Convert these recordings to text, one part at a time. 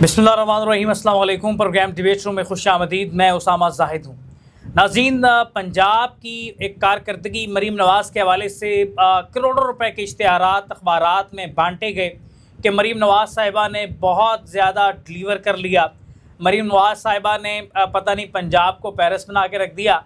बिस्मिल्लाहिर्रहमानिर्रहीम, अस्सलाम वालेकुम। प्रोग्राम डिबेट रूम में खुशामदीद। मैं उसामा जाहिद हूँ। नाज़रीन, पंजाब की एक कारकर्दगी मरीम नवाज़ के हवाले से करोड़ों रुपए के इश्तिहारात अखबारात में बांटे गए कि मरीम नवाज़ साहिबा ने बहुत ज़्यादा डिलीवर कर लिया। मरीम नवाज़ साहिबा ने पता नहीं पंजाब को पेरिस बना के रख दिया।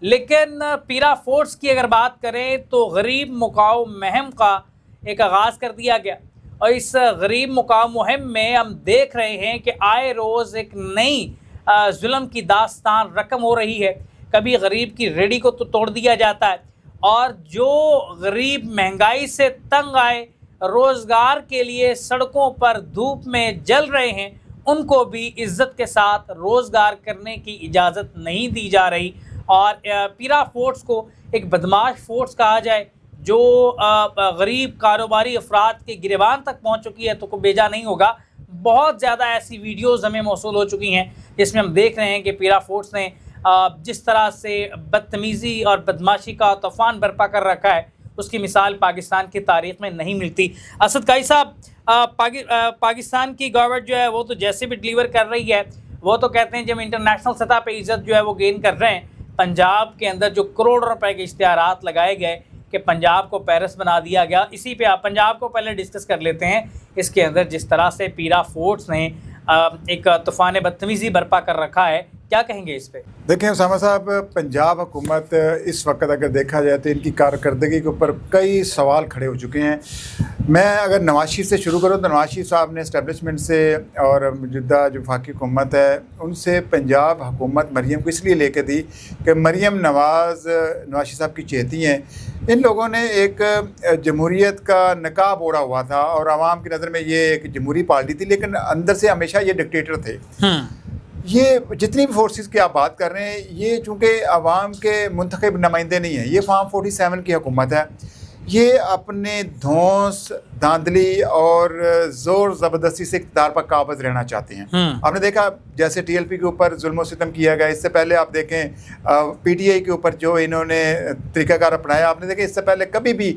लेकिन पीरा फोर्स की अगर बात करें तो गरीब मुकाओ मुहिम का एक आगाज़ कर दिया गया और इस गरीब मुकाम मुहिम में हम देख रहे हैं कि आए रोज़ एक नई जुल्म की दास्तान रकम हो रही है। कभी गरीब की रेडी को तो तोड़ दिया जाता है और जो गरीब महंगाई से तंग आए, रोज़गार के लिए सड़कों पर धूप में जल रहे हैं, उनको भी इज़्ज़त के साथ रोज़गार करने की इजाज़त नहीं दी जा रही। और पीरा फोर्स को एक बदमाश फोर्स कहा जाए जो गरीब कारोबारी अफराद के गिरबान तक पहुंच चुकी है तो कोई बेजा नहीं होगा। बहुत ज़्यादा ऐसी वीडियोस हमें मौसूल हो चुकी हैं जिसमें हम देख रहे हैं कि पीरा फोर्स ने जिस तरह से बदतमीज़ी और बदमाशी का तूफ़ान बर्पा कर रखा है, उसकी मिसाल पाकिस्तान की तारीख़ में नहीं मिलती। असद काई साहब, पाकिस्तान की गवर्नमेंट जो है वो तो जैसे भी डिलीवर कर रही है, वो तो कहते हैं जब इंटरनेशनल सतह पर इज़्ज़त जो है वो गेन कर रहे हैं। पंजाब के अंदर जो करोड़ों रुपए के इश्तिहारात लगाए गए कि पंजाब को पेरिस बना दिया गया, इसी पे आप पंजाब को पहले डिस्कस कर लेते हैं। इसके अंदर जिस तरह से पीरा फोर्स ने एक तूफ़ान बदतमीज़ी बर्पा कर रखा है, क्या कहेंगे इस पे? देखें उसामा साहब, पंजाब हुकूमत इस वक्त अगर देखा जाए तो इनकी कारकर्दगी के ऊपर कई सवाल खड़े हो चुके हैं। मैं अगर नवाज शरीफ से शुरू करूँ तो नवाज शरीफ साहब ने इस्टेब्लिशमेंट से और मौजूदा जो वफाकी हुकूमत है उनसे पंजाब हुकूमत मरीम को इसलिए लेके दी कि मरीम नवाज शरीफ साहब की चहेती हैं। इन लोगों ने एक जमहूरियत का नकाब ओढ़ा हुआ था और आवाम की नज़र में ये एक जमहूरी पार्टी थी, लेकिन अंदर से हमेशा ये डिक्टेटर थे। ये जितनी भी फोर्सेस की आप बात कर रहे हैं, ये चूँकि आवाम के मुंतखब नुमाइंदे नहीं हैं, ये फार्म 47 की हुकूमत है। ये अपने धौंस, धांधली और ज़ोर ज़बरदस्ती से इक़्तिदार पर काबिज़ रहना चाहते हैं। आपने देखा जैसे TLP के ऊपर जुल्म सितम किया गया, इससे पहले आप देखें PTI के ऊपर जो इन्होंने तरीक़ाकार अपनाया, आपने देखा इससे पहले कभी भी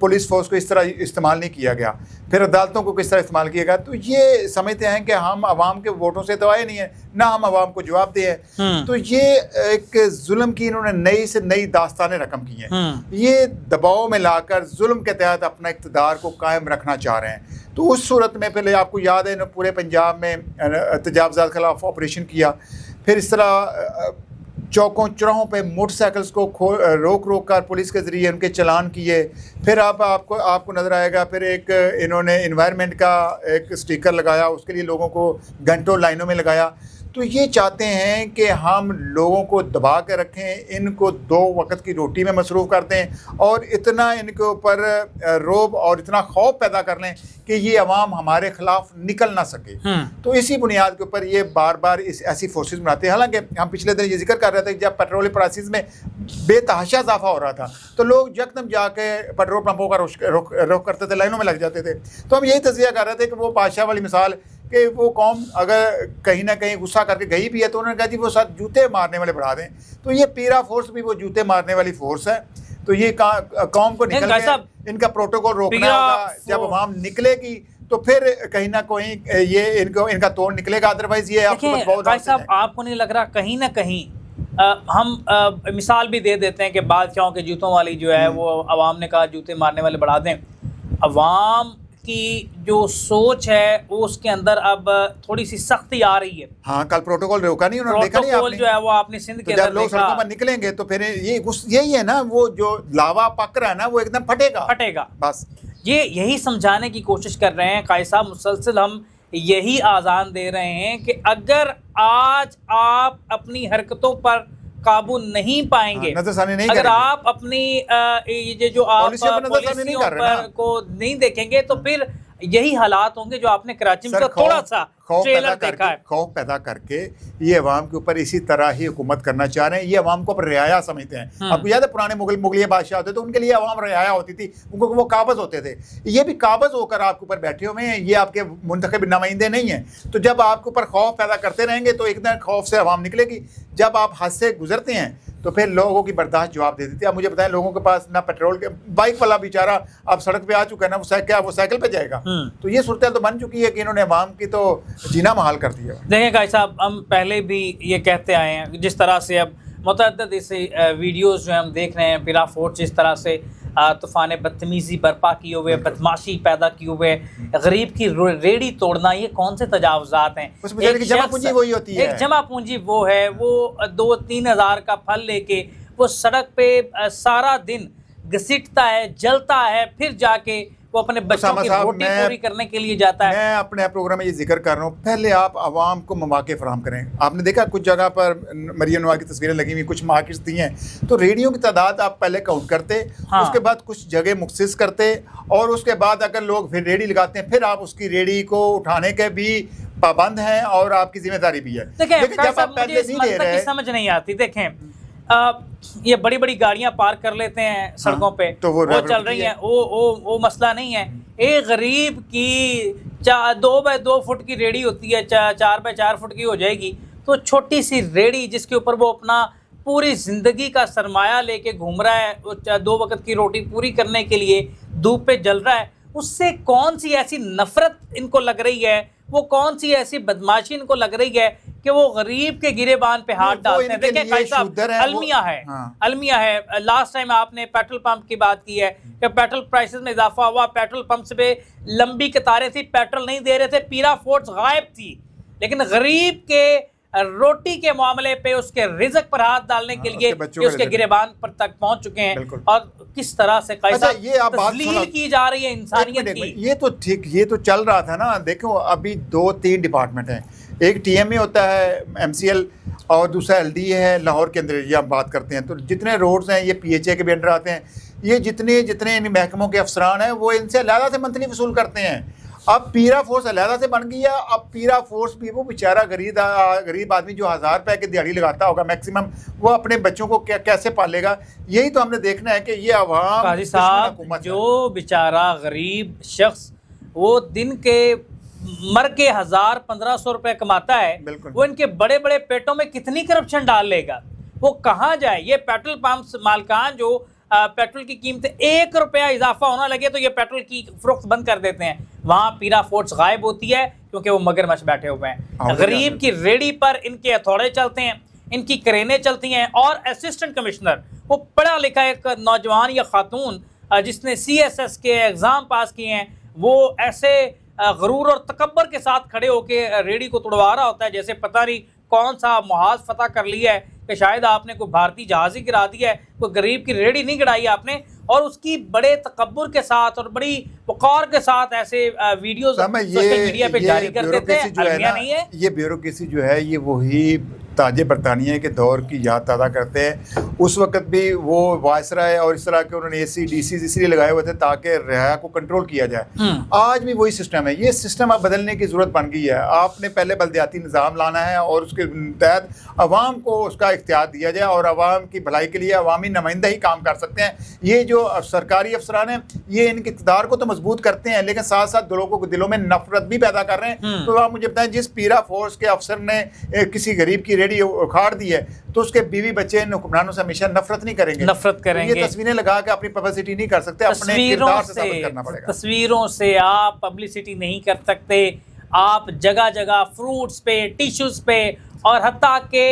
पुलिस फोर्स को इस तरह इस्तेमाल नहीं किया गया, फिर अदालतों को किस तरह इस्तेमाल किया गया। तो ये समझते हैं कि हम आवाम के वोटों से तो आए नहीं हैं, ना हम आवाम को जवाब दें। तो ये एक जुल्म की इन्होंने नई से नई दास्तानें रकम की हैं। ये दबाव में लाकर जुल्म के तहत अपना इक़्तिदार को कायम रखना चाह रहे हैं। तो उस सूरत में पहले आपको याद है इन्होंने पूरे पंजाब में तजावुज़ात के खिलाफ ऑपरेशन किया, फिर इस तरह चौकों चौराहों पे मोटरसाइकिल्स को रोक कर पुलिस के ज़रिए उनके चलान किए। फिर आपको नज़र आएगा, फिर एक इन्होंने इन्वायरमेंट का एक स्टिकर लगाया, उसके लिए लोगों को घंटों लाइनों में लगाया। तो ये चाहते हैं कि हम लोगों को दबा के रखें, इनको 2 वक्त की रोटी में मसरूफ़ कर दें और इतना इनके ऊपर रोब और इतना खौफ पैदा कर लें कि ये अवाम हमारे ख़िलाफ़ निकल ना सके। तो इसी बुनियाद के ऊपर ये बार बार ऐसी फोर्सेस बनाते हैं। हालांकि हम पिछले दिन ये जिक्र कर रहे थे कि जब पेट्रोल प्राइसेस में बेतहाशा इजाफा हो रहा था तो लोग यकदम जाके पेट्रोल पंपों का रुख करते थे, लाइनों में लग जाते थे। तो हम यही तज़किया कर रहे थे कि वो बादशाह वाली मिसाल कि वो कौम अगर कहीं ना कहीं गुस्सा करके गई भी है तो उन्होंने कहा जी वो साथ जूते मारने वाले बढ़ा दें। तो ये पीरा फोर्स भी वो जूते मारने वाली फोर्स है। तो ये कौम को निकल के इनका प्रोटोकॉल रोकना होगा। जब अवाम निकलेगी तो फिर कहीं ना कहीं ये इनका तोड़ निकलेगा, अदरवाइज ये आपको नहीं लग रहा कहीं ना कहीं हम मिसाल भी दे देते हैं कि बादशाहों के जूतों वाली जो है वो अवाम ने कहा जूते मारने वाले बढ़ा दें। अवाम की जो सोच है वो उसके अंदर अब थोड़ी सी सख्ती आ रही है। हाँ, कल प्रोटोकॉल रोका नहीं उन्होंने, देखा नहीं आपने? जो है वो आपने सिंध के अंदर लोग सड़कों पर निकलेंगे तो फिर यही है ना, वो जो लावा पक रहा है ना वो एकदम फटेगा। बस ये यही समझाने की कोशिश कर रहे हैं काई साहब, मुसलसल हम यही आज़ान दे रहे हैं कि अगर आज आप अपनी हरकतों पर काबू नहीं पाएंगे, अगर आप अपनी ये जो आप पॉलिसियों पर को नहीं देखेंगे तो फिर यही हालात होंगे जो आपने कराची में थोड़ा सा ट्रेलर देखा है। खौफ पैदा करके ये अवाम के ऊपर इसी तरह ही हुकूमत करना चाह रहे हैं। ये अवाम को अब रियाया समझते हैं। आपको याद है पुराने मुगलिया बादशाह होते तो उनके लिए अवाम रियाया होती थी, उनको वो काबज़ होते थे। ये भी काबज़ होकर आपके ऊपर बैठे हुए हैं, ये आपके मुंतखब नुमाइंदे नहीं हैं। तो जब आपके ऊपर खौफ पैदा करते रहेंगे तो एक दिन खौफ से अवाम निकलेगी। जब आप हद से गुजरते हैं तो फिर लोगों की बर्दाश्त जवाब दे देती है। आप मुझे बताएं, लोगों के पास ना पेट्रोल के, बाइक वाला बेचारा अब सड़क पे आ चुका है ना, वो साइकिल पे जाएगा। तो ये सूरत तो बन चुकी है कि इन्होंने अवाम की तो जीना महाल कर दिया। देखें भाई साहब, हम पहले भी ये कहते आए हैं, जिस तरह से अब मुतअद्दिद ऐसे वीडियोस जो हम देख रहे हैं, पीरा फोर्ट जिस तरह से तूफ़ान बदतमीज़ी बर्पा किए हुए, बदमाशी पैदा किए हुए, गरीब की रेडी तोड़ना, ये कौन से तजावुज़ात हैं? एक जमा पूंजी वही होती है, एक जमा पूंजी वो है, वो 2-3 हज़ार का फल लेके वो सड़क पे सारा दिन घसीटता है, जलता है, फिर जाके वो अपने बच्चों की रोटी पूरी करने के लिए जाता है। मैं अपने प्रोग्राम में ये जिक्र कर रहा हूँ, पहले आप आवाम को मौके फराहम करें। आपने देखा कुछ जगह पर मरियम नवाज की तस्वीरें लगी हुई, कुछ मार्केट्स दी हैं, तो रेडियो की तादाद आप पहले काउंट करते, उसके बाद कुछ जगह मुख्सिस करते, और उसके बाद अगर लोग फिर रेडी लगाते हैं, फिर आप उसकी रेडी को उठाने के भी पाबंद हैं और आपकी जिम्मेदारी भी है। लेकिन जब आप पहले नहीं दे रहे, समझ नहीं आती। देखें, ये बड़ी बड़ी गाड़ियां पार्क कर लेते हैं सड़कों पे, तो वो चल रही हैं, वो मसला नहीं है। एक गरीब की 2 बाय 2 फुट की रेडी होती है, 4 बाय 4 फुट की हो जाएगी, तो छोटी सी रेडी जिसके ऊपर वो अपना पूरी ज़िंदगी का सरमाया लेके घूम रहा है, वो 2 वक्त की रोटी पूरी करने के लिए धूप पे जल रहा है, उससे कौन सी ऐसी नफरत इनको लग रही है, वो कौन सी ऐसी बदमाशी इनको लग रही है कि वो गरीब के गिरेबान पे हाथ डालते हैं? देखिए भाई साहब, अलमिया है, अलमिया है। लास्ट टाइम आपने पेट्रोल पंप की बात की है कि पेट्रोल प्राइसेस में इजाफा हुआ, पेट्रोल पंप पे लंबी कतारें थी, पेट्रोल नहीं दे रहे थे, पीरा फोर्ट्स गायब थी। लेकिन गरीब के रोटी के मामले पे, उसके रिज़्क पर हाथ डालने के लिए उसके गिरेबान पर तक पहुंच चुके हैं, और किस तरह से तस्लील की जा रही है इंसानियत की। ये तो ठीक, ये तो चल रहा था ना। देखो अभी 2-3 डिपार्टमेंट हैं, एक TMA होता है, MCL, और दूसरा LDA है लाहौर के अंदर, ये हम बात करते हैं। तो जितने रोड्स हैं ये PHA के भी अंडर आते हैं। ये जितने इन महकमों के अफसरान हैं वो इनसे अलहदा से मंथली वसूल करते हैं। अब पीरा फोर्स अलहदा से बन गया। अब पीरा फोर्स भी वो बेचारा गरीब आदमी जो 1000 रुपये की दिहाड़ी लगाता होगा मैक्सिमम, वो अपने बच्चों को कैसे पालेगा? यही तो हमने देखना है कि ये अवाम, काजी साहब, जो बेचारा गरीब शख्स वो दिन के मर के 1000-1500 रुपये कमाता है, वो इनके बड़े बड़े पेटों में कितनी करप्शन डाल लेगा? वो कहाँ जाए? ये पेट्रोल पंप मालकान जो पेट्रोल की कीमत 1 रुपया इजाफा होना लगे तो ये पेट्रोल की फरोख्त बंद कर देते हैं। वहाँ पीरा फोर्ट्स गायब होती है क्योंकि वो मगरमच्छ बैठे हुए हैं। गरीब की रेडी पर इनके हथौड़े चलते हैं, इनकी क्रेनें चलती हैं, और असिस्टेंट कमिश्नर, वो पढ़ा लिखा एक नौजवान या खातून जिसने CSS के एग्ज़ाम पास किए हैं, वो ऐसे गरूर और तकब्बर के साथ खड़े होकर रेडी को तोड़वा रहा होता है जैसे पता नहीं कौन सा मुहाज फतह कर लिया है, कि शायद आपने कोई भारतीय जहाज़ ही गिरा दिया है, कोई गरीब की रेडी नहीं गिराई आपने। और उसकी बड़े तकब्बुर के साथ और बड़ी वक़ार के साथ ऐसे वीडियोस सोशल मीडिया पे जारी कर देते हैं। अलमिया नहीं है, ये ब्यूरोक्रेसी जो है ये वही ताजे बरतानिया के दौर की याद ताज़ा करते हैं। उस वक्त भी वो वायसराय और इस तरह के उन्होंने AC DCs इसलिए लगाए हुए थे ताकि रियाया को कंट्रोल किया जाए। आज भी वही सिस्टम है। ये सिस्टम अब बदलने की ज़रूरत बन गई है। आपने पहले बल्दियाती निज़ाम लाना है और उसके तहत अवाम को उसका इख्तियार दिया जाए, और अवाम की भलाई के लिए अवामी नुमाइंदा ही काम कर सकते हैं। ये जो सरकारी अफसरान हैं ये इनके इक़्तिदार को तो मजबूत करते हैं, लेकिन साथ साथ लोगों के दिलों में नफरत भी पैदा कर रहे हैं। तो आप मुझे बताएं, जिस पीरा फोर्स के अफसर ने किसी गरीब की रेडी उखाड़ दी है तो उसके बीवी बच्चे इन हुक्मरानों से हमेशा नफरत नहीं करेंगे, नफरत करेंगे। ये तस्वीरें लगा के अपनी पब्लिसिटी नहीं कर सकते, अपने किरदार से साबित करना पड़ेगा। तस्वीरों से आप पब्लिसिटी नहीं कर सकते। आप जगह जगह फ्रूट्स पे, टिश्यूज पे, और हत्ता के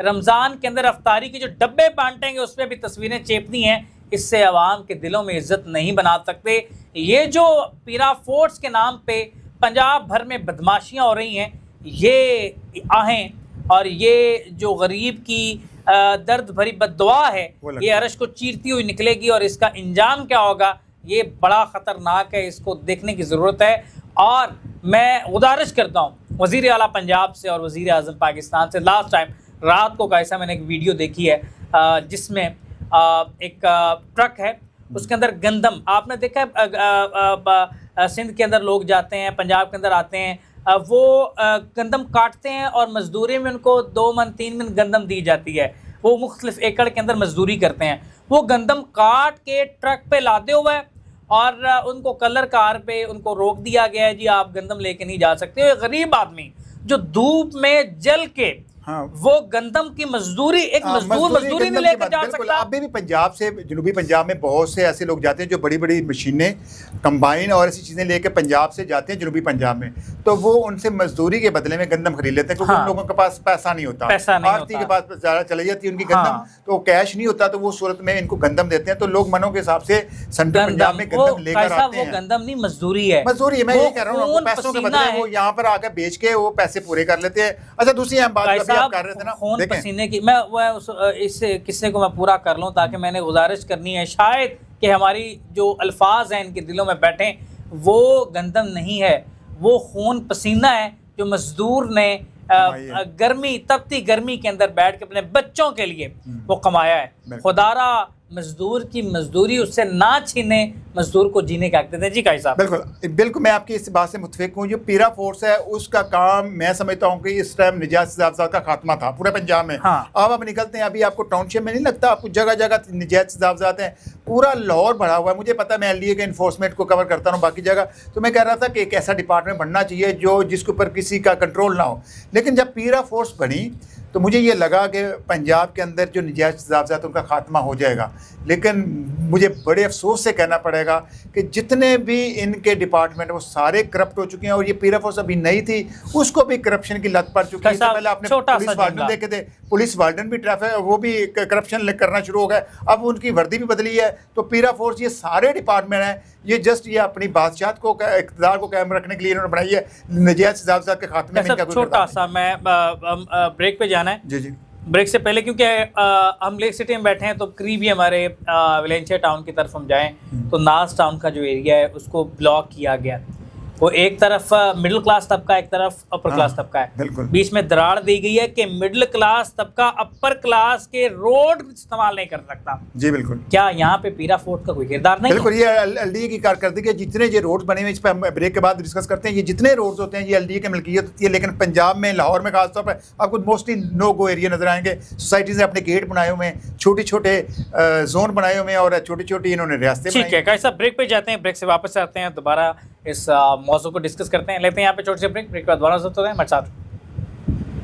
रमज़ान के अंदर अफ्तारी के जो डब्बे बांटेंगे उस पर भी तस्वीरें चेपनी हैं। इससे आवाम के दिलों में इज्जत नहीं बना सकते। ये जो पीरा फोर्ट्स के नाम पे पंजाब भर में बदमाशियाँ हो रही हैं, ये आहें और ये जो गरीब की दर्द भरी बद्दुआ है, ये अरश को चीरती हुई निकलेगी, और इसका इंजाम क्या होगा ये बड़ा ख़तरनाक है। इसको देखने की ज़रूरत है। और मैं गुजारिश करता हूँ वज़ीर आला पंजाब से और वज़ीर आज़म पाकिस्तान से, लास्ट टाइम रात को कैसा मैंने एक वीडियो देखी है जिसमें एक ट्रक है, उसके अंदर गंदम, आपने देखा है सिंध के अंदर लोग जाते हैं, पंजाब के अंदर आते हैं, वो गंदम काटते हैं और मजदूरी में उनको 2 मन 3 मन गंदम दी जाती है। वो मुख्तलिफ एकड़ के अंदर मजदूरी करते हैं। वो गंदम काट के ट्रक पे लादे हुए हैं और उनको कलर कार पे उनको रोक दिया गया है, जी आप गंदम लेके नहीं जा सकते। वो गरीब आदमी जो धूप में जल के हाँ। वो गंदम की मजदूरी, एक मजदूर मजदूरी नहीं लेकर जा सकता। अभी भी पंजाब से, जनूबी पंजाब में बहुत से ऐसे लोग जाते हैं जो बड़ी बड़ी मशीनें, कंबाइन और ऐसी चीज़ें लेकर पंजाब से जाते हैं जनूबी पंजाब में, तो वो उनसे मजदूरी के बदले में गंदम खरीद लेते हैं, क्योंकि उन लोगों के पास पैसा नहीं होता, आरती के पास ज़्यादा चली जाती है उनकी गंदम, तो कैश नहीं होता, तो वो सूरत में इनको गंदम देते हैं। तो लोग मनों के हिसाब से सेंट्रल पंजाब में गंदम लेकर आते हैं। वो गंदम नहीं, मजदूरी है, मजदूरी है। मैं ये कह रहा हूँ, पैसों के बदले वो यहाँ पर आकर बेच के वो पैसे पूरे कर लेते हैं। अच्छा, दूसरी अहम बात आप कर रहे थे ना, खून पसीने की, मैं इस किस्से को मैं पूरा कर लूं ताकि मैंने गुजारिश करनी है शायद कि हमारी जो अल्फाज हैं इनके दिलों में बैठे। वो गंदम नहीं है, वो खून पसीना है जो मजदूर ने गर्मी, तपती गर्मी के अंदर बैठ के अपने बच्चों के लिए वो कमाया है। खुदारा मजदूर की मजदूरी उससे ना छीने, मजदूर को जीने का हक देते हैं। जी काई साहब। बिल्कुल बिल्कुल, मैं आपकी इस बात से मुतफिक हूँ। जो पीरा फोर्स है उसका काम मैं समझता हूँ कि इस टाइम निजात सिजाफजात का खात्मा था पूरे पंजाब में। हाँ। अब निकलते हैं, अभी आपको टाउनशिप में नहीं लगता, आपको जगह जगह निजात सिजाफजात हैं, पूरा लाहौर भरा हुआ है। मुझे पता है, मैं LDA के इन्फोर्समेंट को कवर करता हूँ बाकी जगह, तो मैं कह रहा था कि एक ऐसा डिपार्टमेंट बनना चाहिए जो जिसके ऊपर किसी का कंट्रोल ना हो। लेकिन जब पीरा फोर्स बनी तो मुझे ये लगा कि पंजाब के अंदर जो निजात सिजाफजात उनका खात्मा हो जाएगा। लेकिन मुझे बड़े अफसोस से कहना पड़ेगा कि जितने भी इनके डिपार्टमेंट वो सारे करप्ट हो चुके हैं। और ये पीरा फोर्स अभी नहीं थी, उसको भी करप्शन की लत पड़ चुकी है। इससे पहले आपने पुलिस वार्डन देखे थे, पुलिस वार्डन भी ट्रैफिक वो भी करप्शन करना शुरू हो गए। अब उनकी वर्दी भी बदली है। तो पीरा फोर्स, ये सारे डिपार्टमेंट हैं, ये जस्ट ये अपनी बादशाहत को, इक़्तिदार को कायम रखने के लिए इन्होंने बनाई है। नजायज़ सिजाफजात के खात्मे में इनका छोटा सा, मैं ब्रेक पे जाना है। जी जी, ब्रेक से पहले, क्योंकि हम लेक सिटी में बैठे हैं तो करीब ही हमारे वेलेंशिया टाउन की तरफ हम जाएं तो नाज टाउन का जो एरिया है उसको ब्लॉक किया गया। वो एक तरफ मिडिल क्लास तबका, एक तरफ अपर क्लास तबका है, बिल्कुल बीच में दरार दी गई है कि मिडिल क्लास तबका अपर क्लास के रोड इस्तेमाल नहीं कर सकता। जी बिल्कुल। क्या यहाँ पे पीरा फोर्ट का कोई किरदार नहीं? बिल्कुल, ये LDA की कारकर्दगी है। जितने ये रोड्स बने हुए, इस पर हम ब्रेक के बाद डिस्कस करते हैं, ये जितने रोड्स होते हैं ये LDA की मिल्कियत होती है। लेकिन पंजाब में, लाहौर में खासतौर पर आपको मोस्टली नो गो एरिया नजर आएंगे। सोसाइटीज़ ने अपने गेट बनाए हुए हैं, छोटे छोटे जोन बनाए हुए हैं और छोटी छोटी इन्होंने रियासतें। ठीक है, कैसा ब्रेक पे जाते हैं, ब्रेक से वापस आते हैं, दोबारा इस मौजू को डिस्कस करते हैं। लेते हैं यहाँ पे छोटे से ब्रेक के बाद दोबारा होते हैं हमारे साथ।